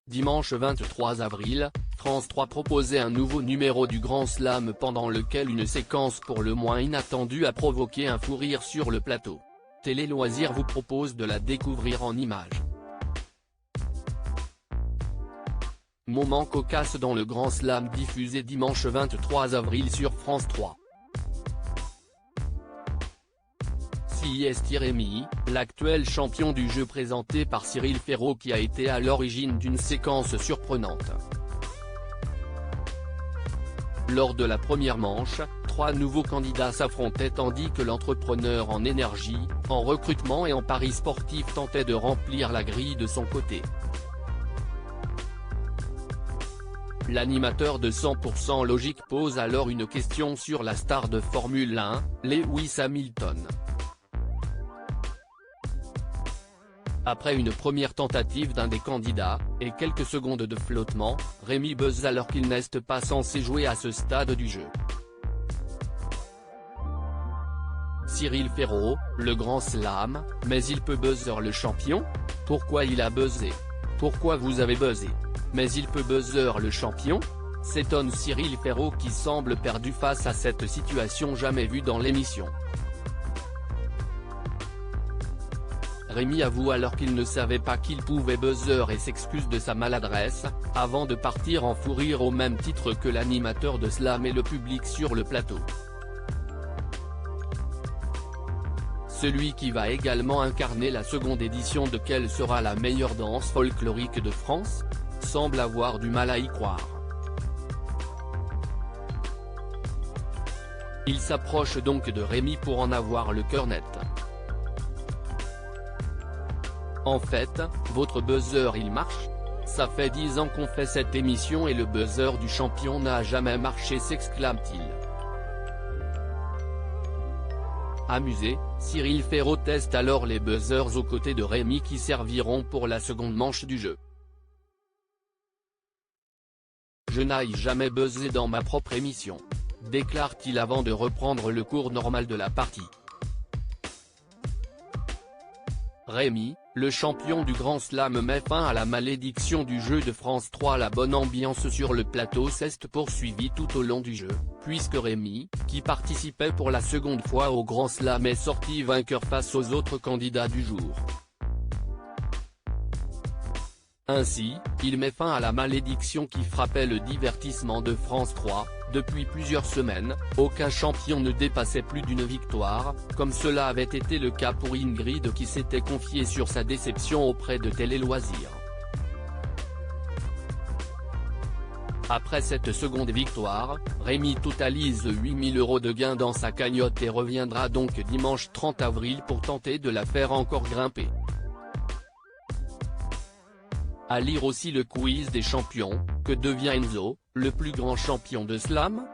Dimanche 23 avril, France 3 proposait un nouveau numéro du Grand Slam pendant lequel une séquence pour le moins inattendue a provoqué un fou rire sur le plateau. Télé Loisirs vous propose de la découvrir en images. Moment cocasse dans le Grand Slam diffusé dimanche 23 avril sur France 3. Rémi, l'actuel champion du jeu présenté par Cyril Ferraud qui a été à l'origine d'une séquence surprenante. Lors de la première manche, 3 nouveaux candidats s'affrontaient tandis que l'entrepreneur en énergie, en recrutement et en paris sportif tentait de remplir la grille de son côté. L'animateur de 100% Logique pose alors une question sur la star de Formule 1, Lewis Hamilton. Après une première tentative d'un des candidats, et quelques secondes de flottement, Rémi buzz alors qu'il n'est pas censé jouer à ce stade du jeu. Cyril Ferraud, le Grand Slam, mais il peut buzzer le champion? Pourquoi il a buzzé? Pourquoi vous avez buzzé? Mais il peut buzzer le champion? S'étonne Cyril Ferraud qui semble perdu face à cette situation jamais vue dans l'émission. Rémi avoue alors qu'il ne savait pas qu'il pouvait buzzer et s'excuse de sa maladresse, avant de partir en fou rire au même titre que l'animateur de Slam et le public sur le plateau. Celui qui va également incarner la seconde édition de Quelle sera la meilleure danse folklorique de France? Semble avoir du mal à y croire. Il s'approche donc de Rémi pour en avoir le cœur net. En fait, votre buzzer il marche? Ça fait 10 ans qu'on fait cette émission et le buzzer du champion n'a jamais marché, s'exclame-t-il. Amusé, Cyril Ferraud teste alors les buzzers aux côtés de Rémi qui serviront pour la seconde manche du jeu. Je n'aille jamais buzzé dans ma propre émission, déclare-t-il avant de reprendre le cours normal de la partie. Rémi, le champion du Grand Slam met fin à la malédiction du jeu de France 3. La bonne ambiance sur le plateau s'est poursuivie tout au long du jeu, puisque Rémi, qui participait pour la seconde fois au Grand Slam est sorti vainqueur face aux autres candidats du jour. Ainsi, il met fin à la malédiction qui frappait le divertissement de France 3, depuis plusieurs semaines, aucun champion ne dépassait plus d'une victoire, comme cela avait été le cas pour Ingrid qui s'était confiée sur sa déception auprès de Télé Loisirs. Après cette seconde victoire, Rémi totalise 8 000 € de gains dans sa cagnotte et reviendra donc dimanche 30 avril pour tenter de la faire encore grimper. À lire aussi le quiz des champions, que devient Enzo, le plus grand champion de slam?